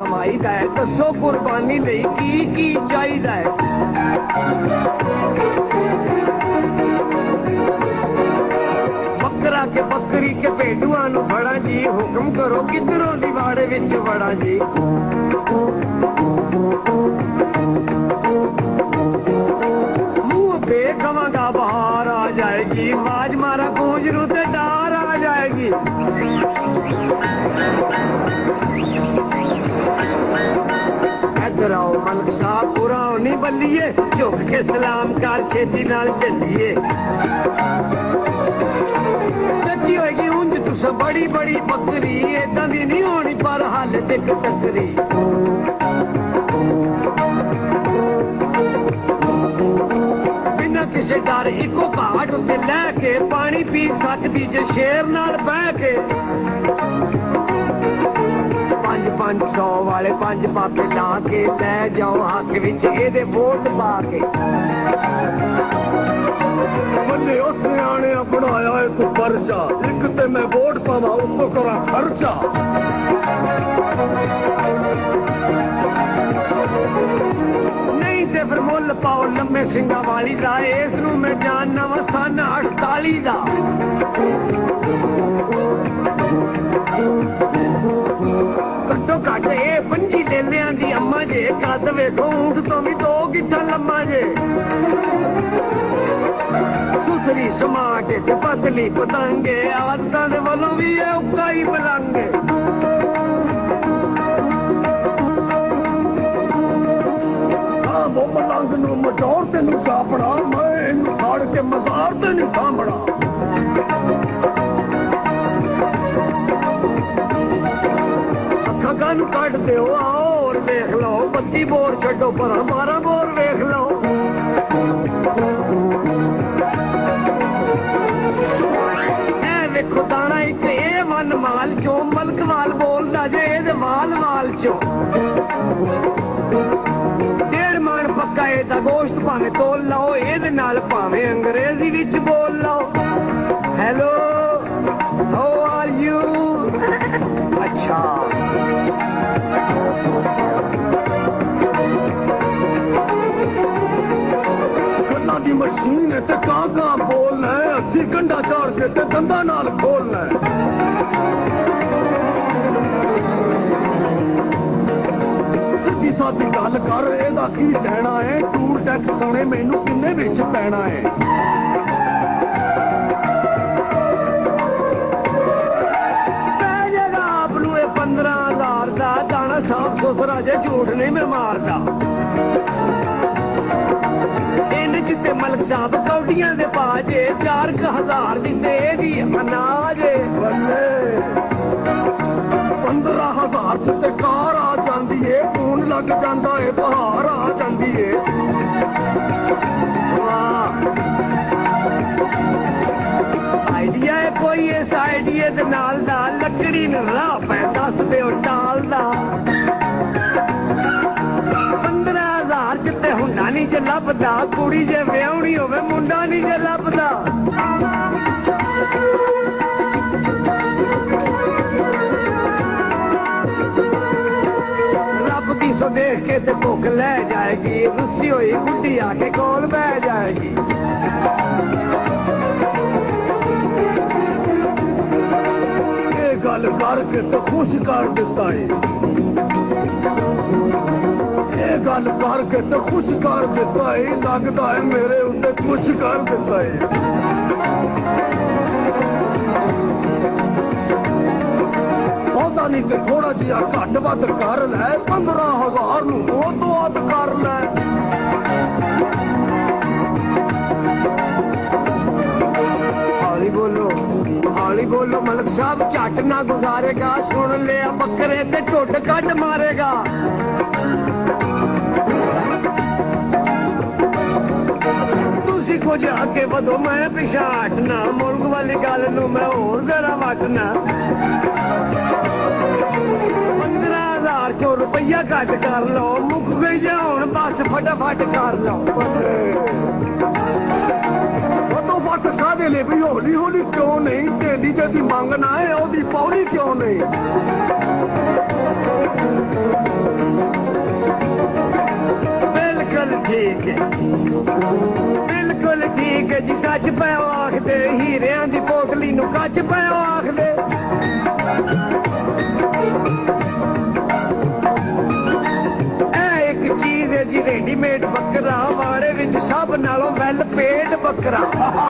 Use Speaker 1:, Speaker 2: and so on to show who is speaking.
Speaker 1: कमाईदा है दसो कुर्बानी लई की चाहिदा है। बकरा के बकरी के भेडुआ नू फड़ा जी, हुक्म करो किधरों दिवाड़े विच वड़ा जी। मुंह पे कवांगा बहार आ जाएगी, माज मारा गूंज रू ते डार आ जाएगी। इधर आओ मलक साहब पुराओ नहीं बल्लिए, झुक के सलाम कर छेती नाल चलिए। सच्ची होएगी उंज तुस बड़ी बड़ी बकरी, इदां दी नहीं होनी पर हाल तक टकरी। बिना किसे डर इको घाट उत्ते लैके पानी पी सकदी जे शेर नाल बह के। 500 वाले 5 पापे ला के लै जाओ हक विच एदे वोट पा के। बंदे उस सियाणे बनाया एक पर्चा, एक ते मैं वोट पावा उसको करा खर्चा। नहीं ते फिर मुल पाओ लम्बे सिंगा वाली दा, इस नूं मैं जानना वा सन 48 दा। घट्टो घट ये 25 डेलियां दी अम्मा जे, कद वेखो ऊंट तो भी 2 गिट्ठा लम्मा जे। सुथरी समाट ते पतली पतंगे, आदतां दे वल्लों भी ये उक्का ही बलंगे। हाँ वो पलंग नूं मचौर ते नूं छापड़ा, मैं इनूं फाड़ के मजार ते नहीं सांभड़ा। अखां नूं कढ दिओ आओ और देख लो, 32 बोर छड्डो पर 12 बोर वेख लो। वेखो दाना एक वन माल चो, मलक वाल बोलदा जे एदे वाल वाल चो। 1.5 मन पक्का एदा गोश्त भावें तोल लो, एदे नाल भावें अंग्रेजी विच बोल लो। Hello how are you. अच्छा गन्ना दी मशीन है ते कां बोलना है, 80 गंढा चाड़ के ते दंदा नाल खोलना है। सीधी सादी गल कर एदा की लेना है, टूल टैक्स सने मैनू किन्ने विच पैना है। पैजेगा आप नूं 15,000 दा, दाना साफ सुथरा जे, झूठ नहीं मैं मारदा। जिते मलक साहब कौडियां दे पाजे, 4,000 दिते दी अनाज। 15,000 ते कार आ जांदी है, खून लग जांदा है, बहार आ जांदी है। आइडिया है कोई इस आइडिया दे नाल दा, लकड़ी नूं राह पै दस दिओ टाल दा। 15,000 जिते हुंडा नहीं जे लभदा, कुड़ी जे विआहणी होवे मुंडा नहीं जे लभदा। रब दी सो देख के ते भुख लै जाएगी, रुस्सी होई बुढ़ी आके कोल बह जाएगी। ये गल करके तो खुश कर दिता है, गल करके तो खुश कर दिता है, लगता है मेरे उत्ते कुछ कर दिता है। पता नहीं कि थोड़ा जिहा घट वध कर लै, 15,000 नूं वो तो अद कर लै। हौली बोलो मलक साहब झट ना गुजारेगा, सुन लिया बकरे ते ढुड कट मारेगा। तुसी कुछ अगे वधो मैं पिछा हटना, मुल्क वाली गल नूं मैं होर जरा वटना। 15,000 चो रुपया घट कर लो, मुक गई जा हुण बस फटाफट कर लो। फटाफट कादे ले भी हौली हौली क्यों नहीं, तेरी जदी मंगना है ओदी पौड़ी क्यों नहीं। ਠੀਕ ਹੈ ਜੀ ਸੱਚ ਪਿਓ ਆਖਦੇ ਹੀਰਿਆਂ ਦੀ ਪੋਟਲੀ ਨੂੰ ਕੱਚ ਪਿਓ ਆਖਦੇ ਇਹ ਇੱਕ ਚੀਜ਼ ਹੈ ਜੀ ਰੈਡੀਮੇਡ ਬੱਕਰਾ ਵਾੜੇ ਵਿੱਚ ਸਭ ਨਾਲੋਂ ਵੈਲ ਪੇਡ ਬੱਕਰਾ